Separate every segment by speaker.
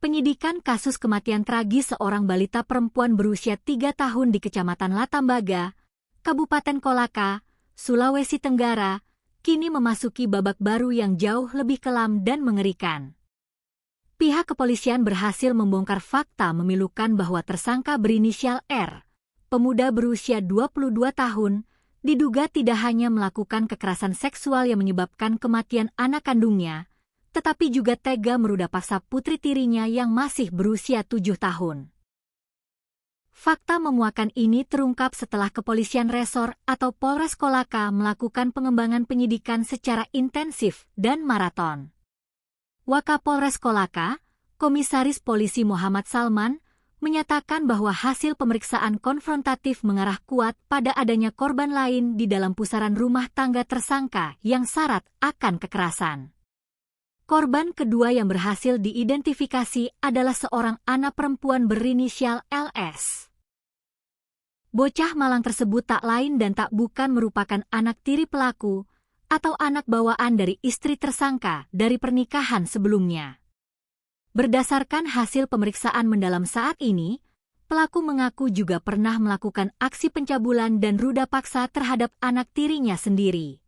Speaker 1: Penyidikan kasus kematian tragis seorang balita perempuan berusia 3 tahun di Kecamatan Latambaga, Kabupaten Kolaka, Sulawesi Tenggara, kini memasuki babak baru yang jauh lebih kelam dan mengerikan. Pihak kepolisian berhasil membongkar fakta memilukan bahwa tersangka berinisial R, pemuda berusia 22 tahun, diduga tidak hanya melakukan kekerasan seksual yang menyebabkan kematian anak kandungnya, tetapi juga tega meruda paksa putri tirinya yang masih berusia 7 tahun. Fakta memuakan ini terungkap setelah Kepolisian Resor atau Polres Kolaka melakukan pengembangan penyidikan secara intensif dan maraton. Wakapolres Kolaka, Komisaris Polisi Muhammad Salman, menyatakan bahwa hasil pemeriksaan konfrontatif mengarah kuat pada adanya korban lain di dalam pusaran rumah tangga tersangka yang syarat akan kekerasan. Korban kedua yang berhasil diidentifikasi adalah seorang anak perempuan berinisial LS. Bocah malang tersebut tak lain dan tak bukan merupakan anak tiri pelaku atau anak bawaan dari istri tersangka dari pernikahan sebelumnya. Berdasarkan hasil pemeriksaan mendalam saat ini, pelaku mengaku juga pernah melakukan aksi pencabulan dan ruda paksa terhadap anak tirinya sendiri.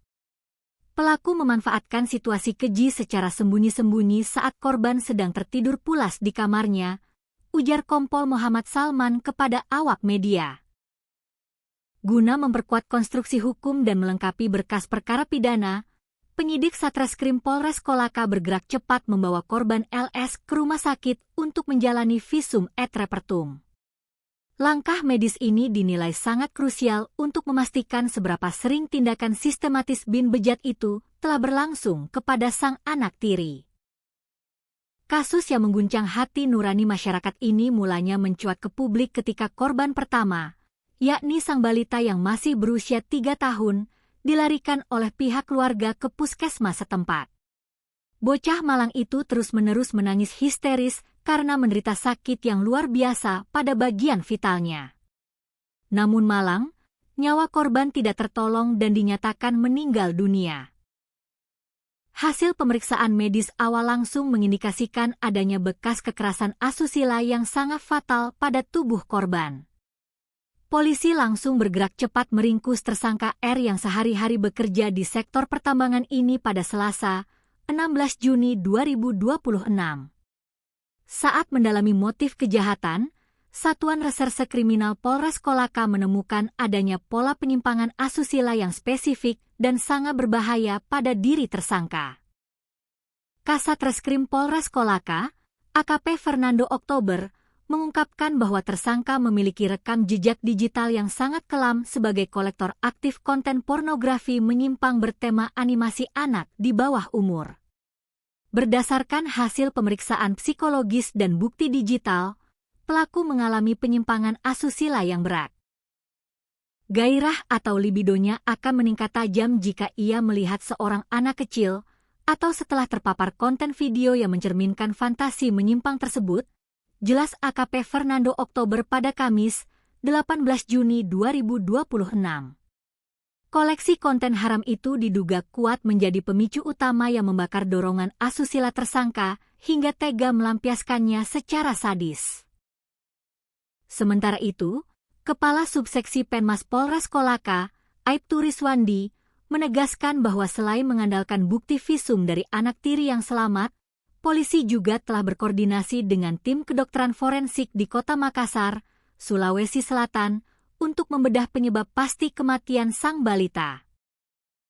Speaker 1: Pelaku memanfaatkan situasi keji secara sembunyi-sembunyi saat korban sedang tertidur pulas di kamarnya, ujar Kompol Muhammad Salman kepada awak media. Guna memperkuat konstruksi hukum dan melengkapi berkas perkara pidana, penyidik Satreskrim Polres Kolaka bergerak cepat membawa korban LS ke rumah sakit untuk menjalani visum et repertum. Langkah medis ini dinilai sangat krusial untuk memastikan seberapa sering tindakan sistematis bin bejat itu telah berlangsung kepada sang anak tiri. Kasus yang mengguncang hati nurani masyarakat ini mulanya mencuat ke publik ketika korban pertama, yakni sang balita yang masih berusia 3 tahun, dilarikan oleh pihak keluarga ke puskesmas setempat. Bocah malang itu terus-menerus menangis histeris karena menderita sakit yang luar biasa pada bagian vitalnya. Namun malang, nyawa korban tidak tertolong dan dinyatakan meninggal dunia. Hasil pemeriksaan medis awal langsung mengindikasikan adanya bekas kekerasan asusila yang sangat fatal pada tubuh korban. Polisi langsung bergerak cepat meringkus tersangka R yang sehari-hari bekerja di sektor pertambangan ini pada Selasa, 16 Juni 2026. Saat mendalami motif kejahatan, Satuan Reserse Kriminal Polres Kolaka menemukan adanya pola penyimpangan asusila yang spesifik dan sangat berbahaya pada diri tersangka. Kasat Reskrim Polres Kolaka, AKP Fernando Oktober, mengungkapkan bahwa tersangka memiliki rekam jejak digital yang sangat kelam sebagai kolektor aktif konten pornografi menyimpang bertema animasi anak di bawah umur. Berdasarkan hasil pemeriksaan psikologis dan bukti digital, pelaku mengalami penyimpangan asusila yang berat. Gairah atau libidonya akan meningkat tajam jika ia melihat seorang anak kecil atau setelah terpapar konten video yang mencerminkan fantasi menyimpang tersebut, jelas AKP Fernando Oktober pada Kamis, 18 Juni 2026. Koleksi konten haram itu diduga kuat menjadi pemicu utama yang membakar dorongan asusila tersangka hingga tega melampiaskannya secara sadis. Sementara itu, Kepala Subseksi Penmas Polres Kolaka, Aibtu Riswandi, menegaskan bahwa selain mengandalkan bukti visum dari anak tiri yang selamat, polisi juga telah berkoordinasi dengan tim kedokteran forensik di Kota Makassar, Sulawesi Selatan, untuk membedah penyebab pasti kematian sang balita.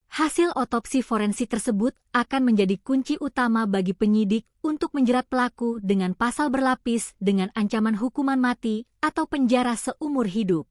Speaker 1: Hasil otopsi forensik tersebut akan menjadi kunci utama bagi penyidik untuk menjerat pelaku dengan pasal berlapis dengan ancaman hukuman mati atau penjara seumur hidup.